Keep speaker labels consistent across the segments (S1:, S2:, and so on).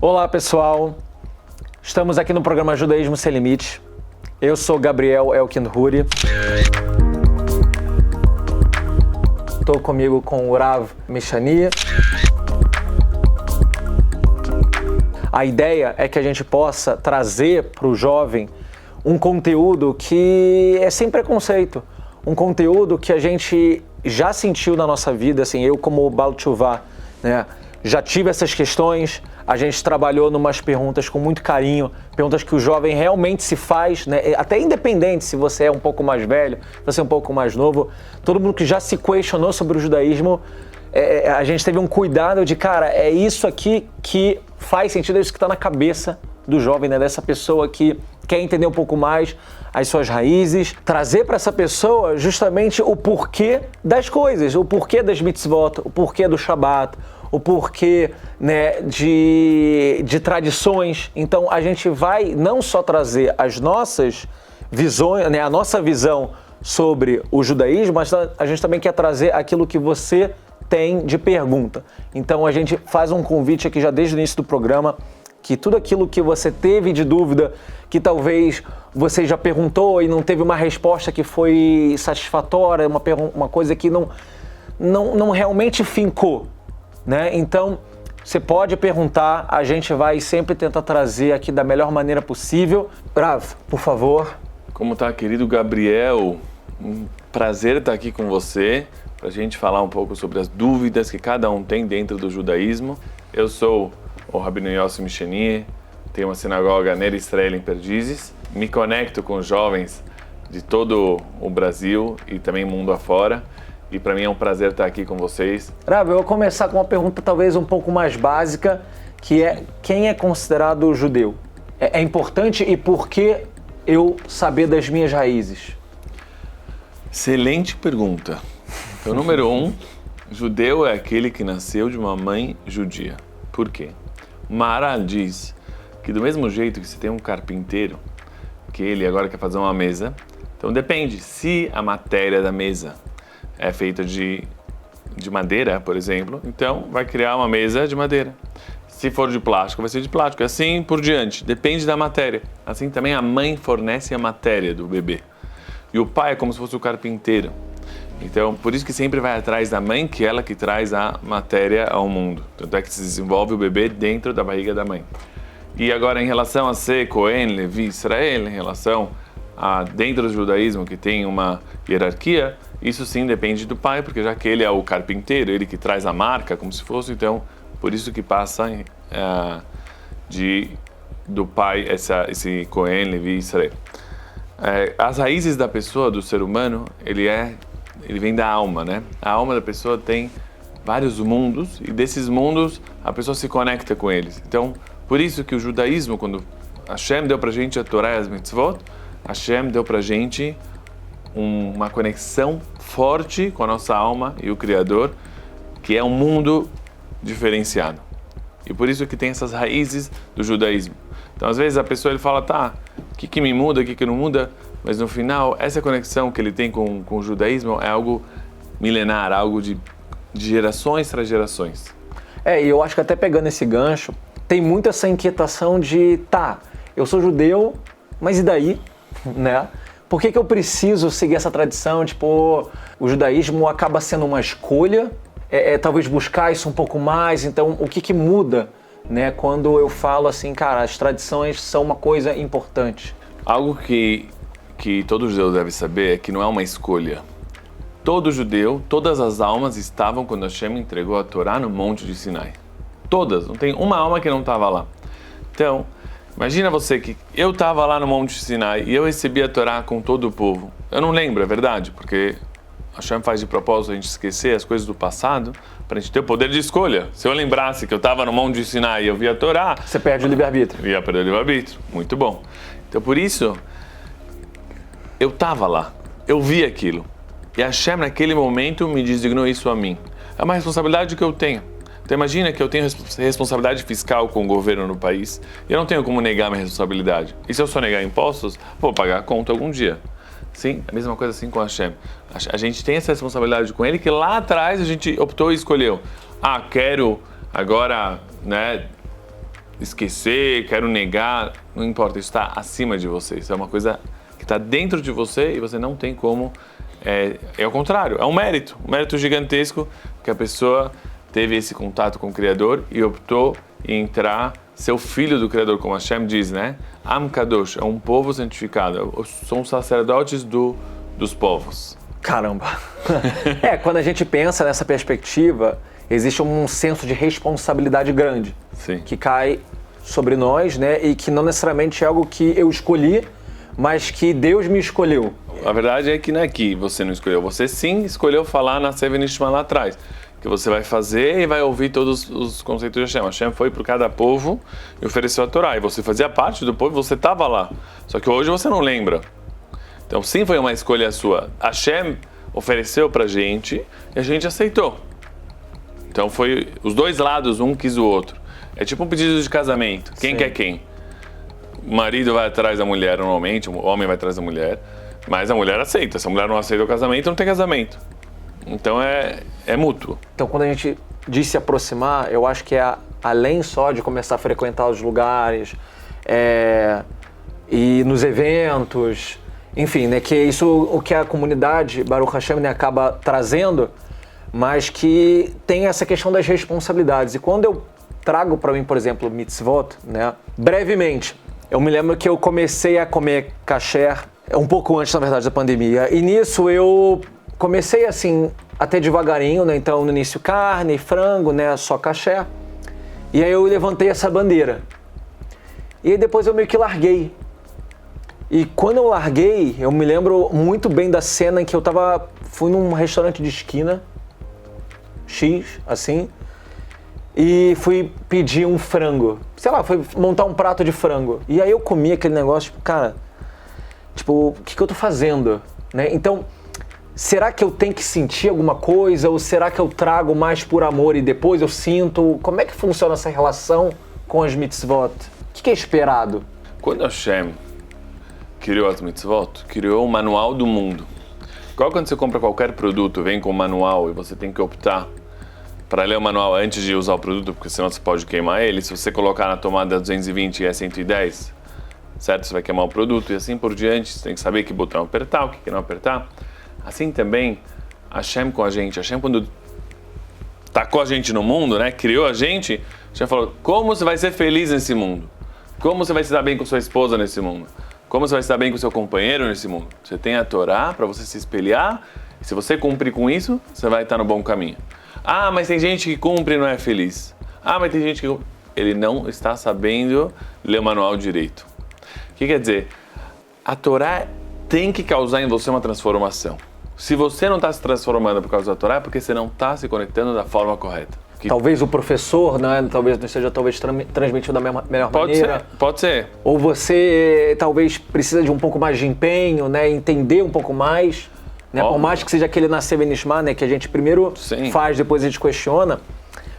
S1: Olá pessoal, estamos aqui no programa Judaísmo Sem Limite. Eu sou Gabriel Elkinhuri. Estou comigo com o Rav Michani. A ideia é que a gente possa trazer para o jovem um conteúdo que é sem preconceito, um conteúdo que a gente já sentiu na nossa vida, assim, eu como Baal Teshuvah, né? Já tive essas questões, a gente trabalhou numas perguntas com muito carinho, perguntas que o jovem realmente se faz, né? Até independente se você é um pouco mais velho, se você é um pouco mais novo, todo mundo que já se questionou sobre o judaísmo, a gente teve um cuidado de, cara, é isso aqui que faz sentido, é isso que está na cabeça do jovem, né? Dessa pessoa que quer entender um pouco mais as suas raízes, trazer para essa pessoa justamente o porquê das coisas, o porquê das mitzvot, o porquê do Shabat, o porquê, né, de tradições. Então a gente vai não só trazer as nossas visões, né, a nossa visão sobre o judaísmo, mas a gente também quer trazer aquilo que você tem de pergunta. Então a gente faz um convite aqui já desde o início do programa, que tudo aquilo que você teve de dúvida, que talvez você já perguntou e não teve uma resposta que foi satisfatória, uma coisa que não realmente fincou, né? Então, você pode perguntar, a gente vai sempre tentar trazer aqui da melhor maneira possível. Rav, por favor.
S2: Como tá, querido Gabriel? Um prazer estar aqui com você, para a gente falar um pouco sobre as dúvidas que cada um tem dentro do judaísmo. Eu sou o Rabino Yossi Michani, tenho uma sinagoga Ner Israel em Perdizes. Me conecto com jovens de todo o Brasil e também mundo afora. E para mim é um prazer estar aqui com vocês.
S1: Rav, eu vou começar com uma pergunta talvez um pouco mais básica, que é: quem é considerado judeu? É importante e por que eu saber das minhas raízes?
S2: Excelente pergunta. Então, número 1, judeu é aquele que nasceu de uma mãe judia. Por quê? Maharal diz que do mesmo jeito que você tem um carpinteiro, que ele agora quer fazer uma mesa, então depende, se a matéria da mesa é feita de madeira, por exemplo, então vai criar uma mesa de madeira. Se for de plástico, vai ser de plástico, assim por diante, depende da matéria. Assim também a mãe fornece a matéria do bebê. E o pai é como se fosse o carpinteiro. Então, por isso que sempre vai atrás da mãe, que é ela que traz a matéria ao mundo. Tanto é que se desenvolve o bebê dentro da barriga da mãe. E agora, em relação a ser Cohen, Levi, Israel, em relação a dentro do judaísmo que tem uma hierarquia, isso sim depende do pai, porque já que ele é o carpinteiro, ele que traz a marca, como se fosse, então, por isso que passa do pai esse Cohen, Levi, Israel. As raízes da pessoa, do ser humano, ele vem da alma, né? A alma da pessoa tem vários mundos e desses mundos a pessoa se conecta com eles. Então, por isso que o judaísmo, quando Hashem deu pra gente a Torá e as mitzvot, Hashem deu pra gente uma conexão forte com a nossa alma e o Criador, que é um mundo diferenciado. E por isso que tem essas raízes do judaísmo. Então, às vezes a pessoa ele fala, tá, o que me muda, o que não muda? Mas no final, essa conexão que ele tem com o judaísmo é algo milenar, algo de gerações tras gerações.
S1: E eu acho que até pegando esse gancho, tem muito essa inquietação de, tá, eu sou judeu, mas e daí, né? Por que eu preciso seguir essa tradição? Tipo, o judaísmo acaba sendo uma escolha, talvez buscar isso um pouco mais, então o que muda, né? Quando eu falo assim, cara, as tradições são uma coisa importante.
S2: Algo que todo judeu deve saber é que não é uma escolha. Todo judeu, todas as almas estavam quando Hashem entregou a Torá no Monte de Sinai. Todas, não tem uma alma que não estava lá. Então, imagina você que eu estava lá no Monte de Sinai e eu recebi a Torá com todo o povo. Eu não lembro, é verdade, porque Hashem faz de propósito a gente esquecer as coisas do passado para a gente ter o poder de escolha. Se eu lembrasse que eu estava no Monte de Sinai e eu vi a Torá...
S1: Você perde o livre-arbítrio.
S2: Ia perder o livre-arbítrio. Muito bom. Então, por isso, eu estava lá. Eu vi aquilo. E Hashem, naquele momento, me designou isso a mim. É uma responsabilidade que eu tenho. Então imagina que eu tenho responsabilidade fiscal com o governo no país e eu não tenho como negar minha responsabilidade. E se eu só negar impostos, vou pagar a conta algum dia. Sim, a mesma coisa assim com Hashem. A gente tem essa responsabilidade com ele que lá atrás a gente optou e escolheu. Quero agora, esquecer, quero negar, não importa, isso está acima de você, isso é uma coisa que está dentro de você e você não tem como, é o contrário, é um mérito gigantesco que a pessoa teve esse contato com o Criador e optou em entrar, ser o filho do Criador, como Hashem diz, né? Am Kadosh, é um povo santificado, são os sacerdotes dos povos.
S1: Caramba! Quando a gente pensa nessa perspectiva, existe um senso de responsabilidade grande.
S2: Sim.
S1: Que cai sobre nós, né? E que não necessariamente é algo que eu escolhi, mas que Deus me escolheu.
S2: A verdade é que não é que você não escolheu, você sim escolheu falar na Sevenishma lá atrás, que você vai fazer e vai ouvir todos os conceitos de Hashem. Hashem foi para cada povo e ofereceu a Torá, e você fazia parte do povo, você estava lá, só que hoje você não lembra. Então sim, foi uma escolha sua. Hashem ofereceu pra gente e a gente aceitou. Então foi os dois lados, um quis o outro. É tipo um pedido de casamento. Quem quer quem? O marido vai atrás da mulher normalmente, o homem vai atrás da mulher, mas a mulher aceita. Se a mulher não aceita o casamento, não tem casamento. Então é mútuo.
S1: Então quando a gente diz se aproximar, eu acho que é além só de começar a frequentar os lugares, e nos eventos, enfim, né, que isso o que a comunidade Baruch Hashem, né, acaba trazendo, mas que tem essa questão das responsabilidades. E quando eu trago para mim, por exemplo, mitzvot, né, brevemente, eu me lembro que eu comecei a comer kasher um pouco antes, na verdade, da pandemia. E nisso eu comecei assim, até devagarinho, né, então no início carne, frango, né, só kasher. E aí eu levantei essa bandeira. E aí depois eu meio que larguei. E quando eu larguei, eu me lembro muito bem da cena em que fui num restaurante de esquina, X, assim, e fui pedir um frango. Sei lá, fui montar um prato de frango. E aí eu comi aquele negócio, tipo, cara, o que eu tô fazendo? Né? Então, será que eu tenho que sentir alguma coisa? Ou será que eu trago mais por amor e depois eu sinto? Como é que funciona essa relação com as mitzvot? O que é esperado?
S2: Quando Hashem criou as mitzvot, criou o manual do mundo. Igual quando você compra qualquer produto, vem com o manual e você tem que optar para ler o manual antes de usar o produto, porque senão você pode queimar ele. Se você colocar na tomada 220 e é 110, certo? Você vai queimar o produto e assim por diante. Você tem que saber que botão apertar, o que não apertar. Assim também, Hashem com a gente. Hashem, quando tacou a gente no mundo, né? Criou a gente, já falou, como você vai ser feliz nesse mundo? Como você vai se dar bem com sua esposa nesse mundo? Como você vai se dar bem com seu companheiro nesse mundo? Você tem a Torá para você se espelhar, e se você cumprir com isso, você vai estar no bom caminho. Ah, mas tem gente que cumpre e não é feliz. Ah, mas tem gente que... Ele não está sabendo ler o manual direito. O que quer dizer? A Torá tem que causar em você uma transformação. Se você não está se transformando por causa da Torá, é porque você não está se conectando da forma correta.
S1: Talvez o professor, né, talvez não esteja transmitindo da melhor maneira.
S2: Pode ser.
S1: Ou você talvez precisa de um pouco mais de empenho, né, entender um pouco mais, né, por mais que seja aquele nascer benishma, né, que a gente primeiro faz, depois a gente questiona.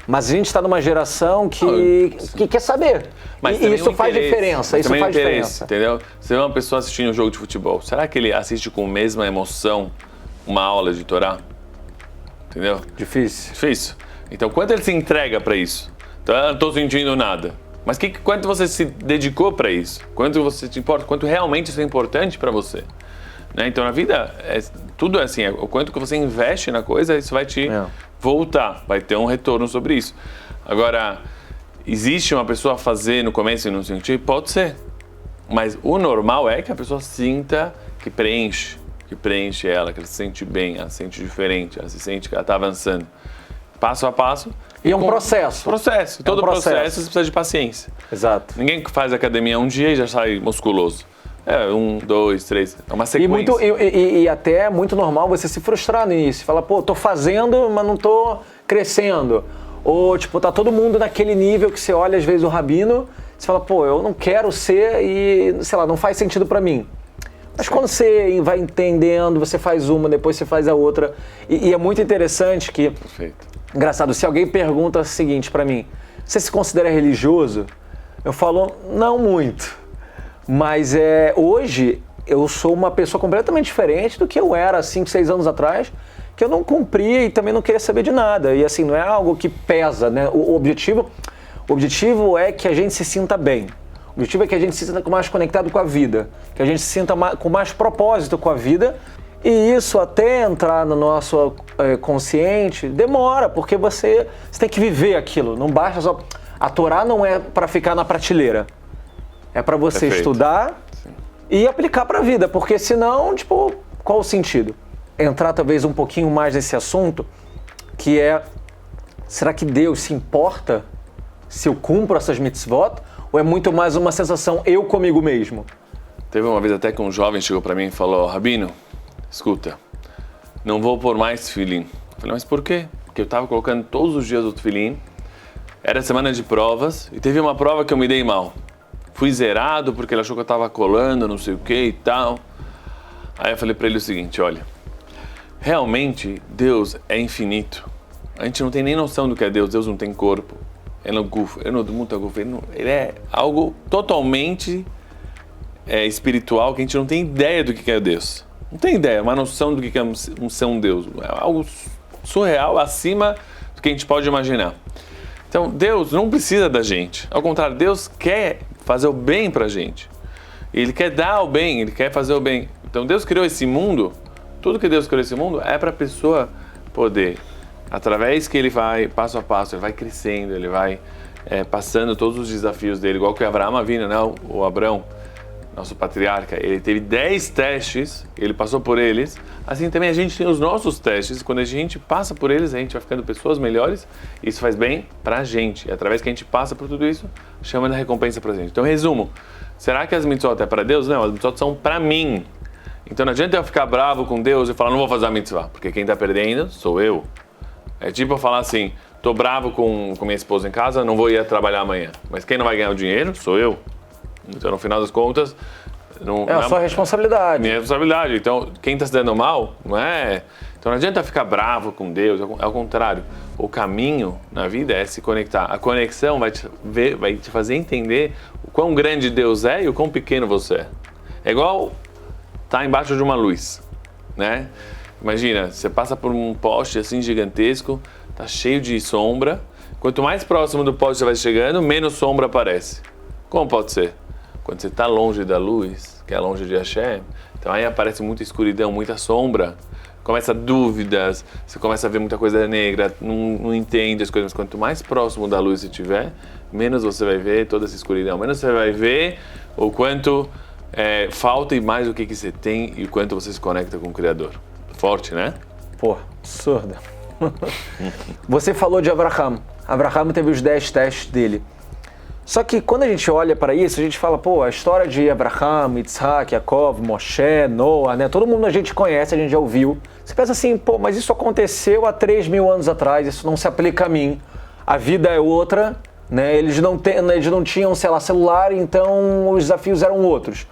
S1: Mas a gente está numa geração que quer saber. Mas e isso faz diferença. Isso faz diferença.
S2: Entendeu? Você vê uma pessoa assistindo um jogo de futebol. Será que ele assiste com a mesma emoção uma aula de Torá? Entendeu? Difícil. Então, quanto ele se entrega para isso? Então, eu não estou sentindo nada. Mas quanto você se dedicou para isso? Quanto você te importa? Quanto realmente isso é importante para você? Né? Então, na vida, tudo é assim. O quanto que você investe na coisa, isso vai te voltar. Vai ter um retorno sobre isso. Agora, existe uma pessoa fazer no começo e não sentir? Pode ser. Mas o normal é que a pessoa sinta que preenche ela, que ela se sente bem, ela se sente diferente, ela se sente que ela está avançando. Passo a passo.
S1: E é um processo.
S2: Todo processo você precisa de paciência.
S1: Exato.
S2: Ninguém faz academia um dia e já sai musculoso. 1, 2, 3. É uma sequência.
S1: E até é muito normal você se frustrar no início. Falar, tô fazendo, mas não tô crescendo. Ou, tá todo mundo naquele nível que você olha, às vezes, o rabino, você fala, eu não quero ser e, sei lá, não faz sentido pra mim. Mas quando você vai entendendo, você faz uma, depois você faz a outra. E é muito interessante que...
S2: Perfeito.
S1: Engraçado, se alguém pergunta o seguinte pra mim, você se considera religioso? Eu falo, não muito. Mas hoje eu sou uma pessoa completamente diferente do que eu era 5, 6 anos atrás, que eu não cumpria e também não queria saber de nada. E assim, não é algo que pesa, né? O objetivo O objetivo é que a gente se sinta bem. O objetivo é que a gente se sinta mais conectado com a vida, que a gente se sinta com mais propósito com a vida. E isso até entrar no nosso consciente demora, porque você tem que viver aquilo. Não basta só... A Torá não é para ficar na prateleira. É para você estudar e aplicar para a vida, porque senão, tipo, qual o sentido? Entrar talvez um pouquinho mais nesse assunto, que é, será que Deus se importa se eu cumpro essas mitzvot? Ou é muito mais uma sensação eu comigo mesmo?
S2: Teve uma vez até que um jovem chegou para mim e falou, Rabino, escuta, não vou pôr mais tefilim. Eu falei, mas por quê? Porque eu estava colocando todos os dias o tefilim, era semana de provas, e teve uma prova que eu me dei mal. Fui zerado porque ele achou que eu estava colando, não sei o que e tal. Aí eu falei para ele o seguinte, olha, realmente Deus é infinito. A gente não tem nem noção do que é Deus, Deus não tem corpo. Ele é algo totalmente espiritual, que a gente não tem ideia do que é Deus. Não tem ideia, uma noção do que é ser um Deus. É algo surreal, acima do que a gente pode imaginar. Então, Deus não precisa da gente. Ao contrário, Deus quer fazer o bem pra gente. Ele quer dar o bem, Ele quer fazer o bem. Então, Deus criou esse mundo, tudo que Deus criou esse mundo é para a pessoa poder, através que ele vai, passo a passo, ele vai crescendo, ele vai passando todos os desafios dele, igual que o Abraão Avinu, né? O Abrão, nosso patriarca, ele teve 10 testes, ele passou por eles. Assim também a gente tem os nossos testes, quando a gente passa por eles, a gente vai ficando pessoas melhores, e isso faz bem pra gente. E através que a gente passa por tudo isso, chama de recompensa pra gente. Então, resumo, será que as mitzvot é para Deus? Não, as mitzvot são pra mim. Então não adianta eu ficar bravo com Deus e falar, não vou fazer a mitzvah, porque quem tá perdendo sou eu. É tipo eu falar assim, tô bravo com minha esposa em casa, não vou ir trabalhar amanhã. Mas quem não vai ganhar o dinheiro sou eu. Então, no final das contas...
S1: É a sua responsabilidade.
S2: Minha responsabilidade. Então, quem está se dando mal, não é... Então, não adianta ficar bravo com Deus. Ao contrário, o caminho na vida é se conectar. A conexão vai te fazer entender o quão grande Deus é e o quão pequeno você é. É igual estar embaixo de uma luz, né? Imagina, você passa por um poste assim gigantesco, tá cheio de sombra. Quanto mais próximo do poste você vai chegando, menos sombra aparece. Como pode ser? Quando você está longe da luz, que é longe de Hashem, então aí aparece muita escuridão, muita sombra, começa dúvidas, você começa a ver muita coisa negra, não entende as coisas. Mas quanto mais próximo da luz você estiver, menos você vai ver toda essa escuridão, menos você vai ver o quanto falta e mais o que você tem e o quanto você se conecta com o Criador. Forte, né?
S1: Pô, absurdo. Você falou de Abraham. Abraham teve os 10 testes dele. Só que quando a gente olha para isso, a gente fala, pô, a história de Abraham, Yitzhak, Yaakov, Moshe, Noah, né? Todo mundo a gente conhece, a gente já ouviu. Você pensa assim, pô, mas isso aconteceu há 3.000 anos atrás, isso não se aplica a mim. A vida é outra, né? Eles não tinham, sei lá, celular, então os desafios eram outros.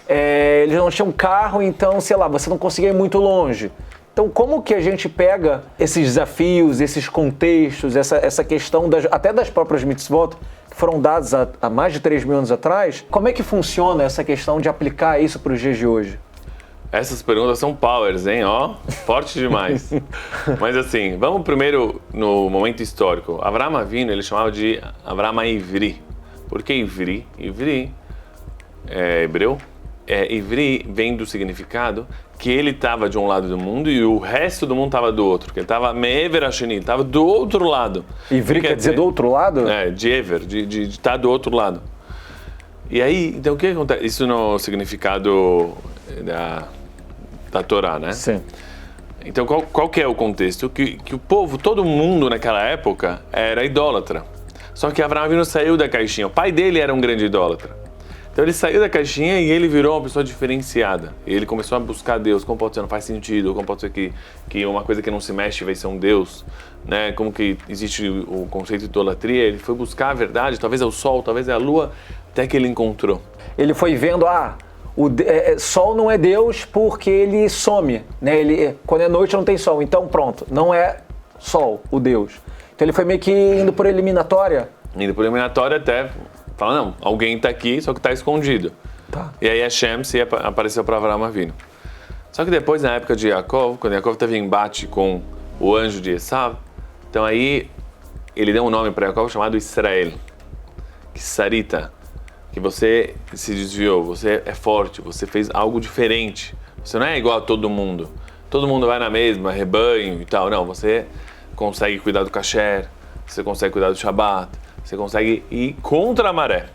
S1: Eles não tinham carro, então, sei lá, você não conseguia ir muito longe. Então, como que a gente pega esses desafios, esses contextos, essa questão até das próprias mitzvot, que foram dados há mais de 3.000 anos atrás, como é que funciona essa questão de aplicar isso para os dias de hoje?
S2: Essas perguntas são powers, hein? Ó, forte demais. Mas assim, vamos primeiro no momento histórico. Avraham Avinu, ele chamava de Avraham Ivri. Por que Ivri? Ivri é hebreu. Ivri vem do significado que ele estava de um lado do mundo e o resto do mundo estava do outro. Que ele estava me'ever hasheni, ele estava do outro lado.
S1: Ivri quer dizer do outro lado?
S2: De ever, de estar do outro lado. E aí, então o que acontece? Isso no significado da Torá, né?
S1: Sim.
S2: Então qual que é o contexto? Que o povo, todo mundo naquela época era idólatra. Só que Avraham Avinu saiu da caixinha. O pai dele era um grande idólatra. Então ele saiu da caixinha e ele virou uma pessoa diferenciada. E ele começou a buscar Deus. Como pode ser? Não faz sentido. Como pode ser que uma coisa que não se mexe vai ser um Deus? Né? Como que existe o conceito de idolatria? Ele foi buscar a verdade. Talvez é o sol, talvez é a lua. Até que ele encontrou.
S1: Ele foi vendo, sol não é Deus porque ele some. Né? Quando é noite não tem sol. Então pronto, não é sol o Deus. Então ele foi meio que indo por eliminatória.
S2: Indo por eliminatória até... Fala, não, alguém está aqui, só que está escondido.
S1: Tá.
S2: E aí Hashem apareceu para Avraham Avinu. Só que depois, na época de Yaakov, quando Yaakov teve embate com o anjo de Esav, então aí ele deu um nome para Yaakov chamado Israel. que sarita, que você se desviou, você é forte, você fez algo diferente. Você não é igual a todo mundo. Todo mundo vai na mesma, rebanho e tal. Não, você consegue cuidar do kasher, você consegue cuidar do Shabbat, você consegue ir contra a maré.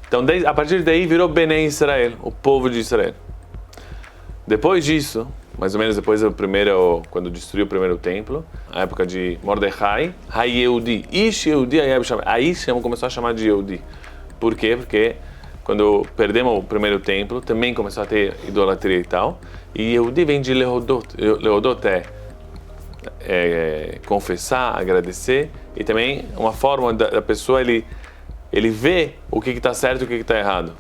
S2: Então, a partir daí, virou Benei Israel, o povo de Israel. Depois disso, mais ou menos depois do primeiro, quando destruiu o primeiro templo, a época de Mordecai, Ha-Yehudi, Ish Yehudi, aí começou a chamar de Yehudi. Por quê? Porque quando perdemos o primeiro templo, também começou a ter idolatria e tal. E Yehudi vem de Lehodot. Lehodot é confessar, agradecer. E também uma forma da pessoa, ele vê o que está certo e o que está errado.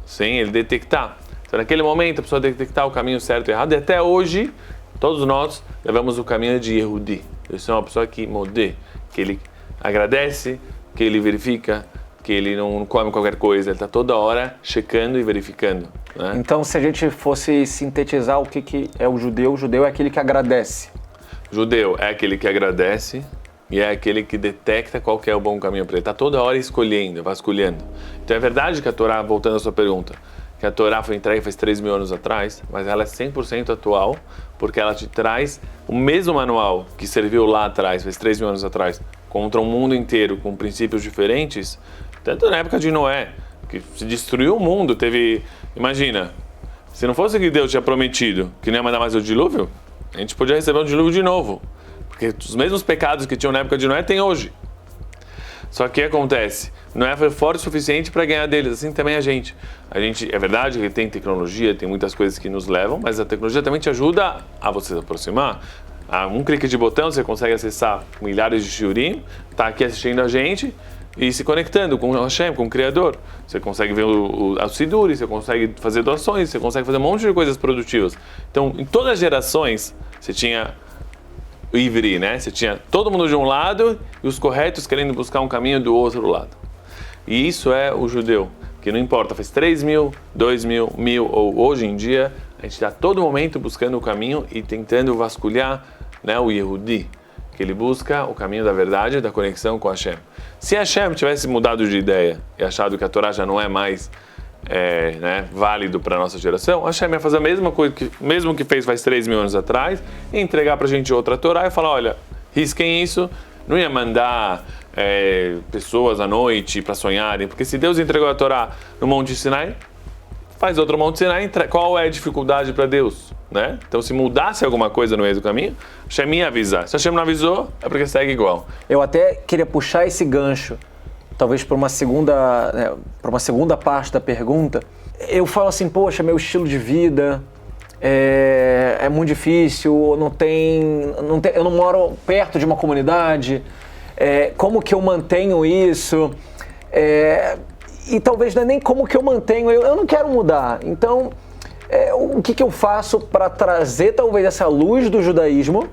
S2: Sim, ele detectar. Então, naquele momento, a pessoa detectar o caminho certo e errado. E até hoje, todos nós levamos o caminho de Yehudi. Isso é uma pessoa que modê, que ele agradece, que ele verifica, que ele não come qualquer coisa, ele está toda hora checando e verificando. Né?
S1: Então, se a gente fosse sintetizar o que é o judeu é aquele que agradece.
S2: Judeu é aquele que agradece e é aquele que detecta qual que é o bom caminho para ele. Está toda hora escolhendo, vasculhando. Então é verdade que a Torá, voltando à sua pergunta, que a Torá foi entregue faz 3.000 anos atrás, mas ela é 100% atual, porque ela te traz o mesmo manual que serviu lá atrás, faz 3.000 anos atrás, contra um mundo inteiro com princípios diferentes, tanto na época de Noé, que se destruiu o mundo, imagina, se não fosse que Deus tinha prometido que não ia mandar mais o dilúvio, a gente podia receber um dilúvio de novo, porque os mesmos pecados que tinham na época de Noé tem hoje. Só que o que acontece? Noé foi forte o suficiente para ganhar deles, assim também a gente. É verdade que tem tecnologia, tem muitas coisas que nos levam, mas a tecnologia também te ajuda a você se aproximar. A um clique de botão você consegue acessar milhares de shiurim, tá aqui assistindo a gente e se conectando com o Hashem, com o Criador. Você consegue ver o Siduri, você consegue fazer doações, você consegue fazer um monte de coisas produtivas. Então, em todas as gerações, você tinha o Ivri, né? Você tinha todo mundo de um lado e os corretos querendo buscar um caminho do outro lado. E isso é o judeu, que não importa, faz 3.000, 2.000, 1.000 ou hoje em dia, a gente está a todo momento buscando o caminho e tentando vasculhar, né, o Yehudi, que ele busca o caminho da verdade, da conexão com Hashem. Se Hashem tivesse mudado de ideia e achado que a Torá já não é mais válido para a nossa geração, Hashem ia fazer a mesma coisa, mesmo que fez faz 3.000 anos atrás, e entregar para a gente outra Torá e falar, olha, risquem isso, não ia mandar pessoas à noite para sonharem, porque se Deus entregou a Torá no Monte Sinai, faz outro Monte Sinai, qual é a dificuldade para Deus? Né? Então, se mudasse alguma coisa no meio do caminho, Hashem ia avisar. Se Hashem não avisou, é porque segue igual.
S1: Eu até queria puxar esse gancho, talvez para uma segunda parte da pergunta. Eu falo assim, poxa, meu estilo de vida é muito difícil, eu não moro perto de uma comunidade, como que eu mantenho isso? E talvez não é nem como que eu mantenho, eu não quero mudar. Então, o que eu faço para trazer talvez essa luz do judaísmo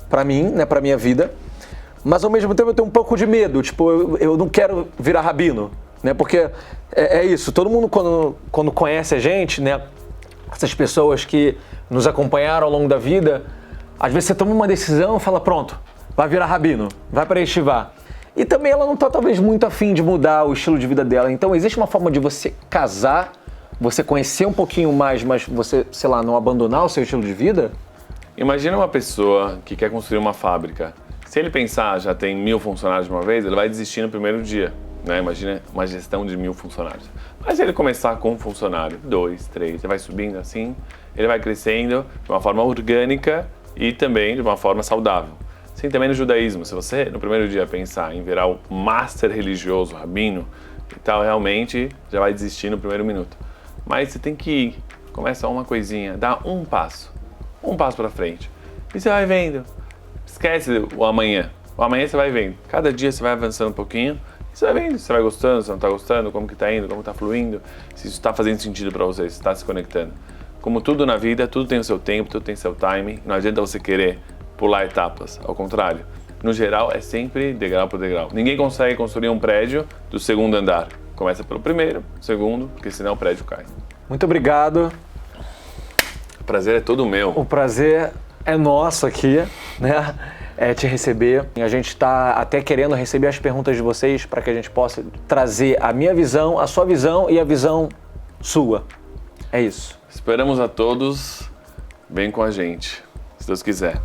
S1: para mim, né, para minha vida, mas ao mesmo tempo eu tenho um pouco de medo, tipo, eu não quero virar rabino, né, porque é isso, todo mundo quando conhece a gente, né, essas pessoas que nos acompanharam ao longo da vida, às vezes você toma uma decisão e fala, pronto, vai virar rabino, vai para Yeshivá. E também ela não está talvez muito afim de mudar o estilo de vida dela. Então existe uma forma de você casar, você conhecer um pouquinho mais, mas você, sei lá, não abandonar o seu estilo de vida?
S2: Imagina uma pessoa que quer construir uma fábrica. Se ele pensar já tem 1.000 funcionários de uma vez, ele vai desistir no primeiro dia. Né? Imagina uma gestão de 1.000 funcionários. Mas se ele começar com um funcionário, 2, 3, ele vai subindo assim, ele vai crescendo de uma forma orgânica e também de uma forma saudável. Sim, também no judaísmo, se você no primeiro dia pensar em virar o master religioso, rabino e tal, realmente já vai desistir no primeiro minuto. Mas você tem que ir, começa uma coisinha, dá um passo para frente. E você vai vendo, esquece o amanhã. O amanhã você vai vendo, cada dia você vai avançando um pouquinho, e você vai vendo se você vai gostando, se não está gostando, como que está indo, como está fluindo, se isso está fazendo sentido para você, se está se conectando. Como tudo na vida, tudo tem o seu tempo, tudo tem seu timing, não adianta você querer pular etapas, ao contrário. No geral, é sempre degrau por degrau. Ninguém consegue construir um prédio do segundo andar. Começa pelo primeiro, segundo, porque senão o prédio cai.
S1: Muito obrigado.
S2: O prazer é todo meu.
S1: O prazer é nosso aqui, né? te receber. A gente está até querendo receber as perguntas de vocês para que a gente possa trazer a minha visão, a sua visão e a visão sua. É isso.
S2: Esperamos a todos. Vem com a gente, se Deus quiser.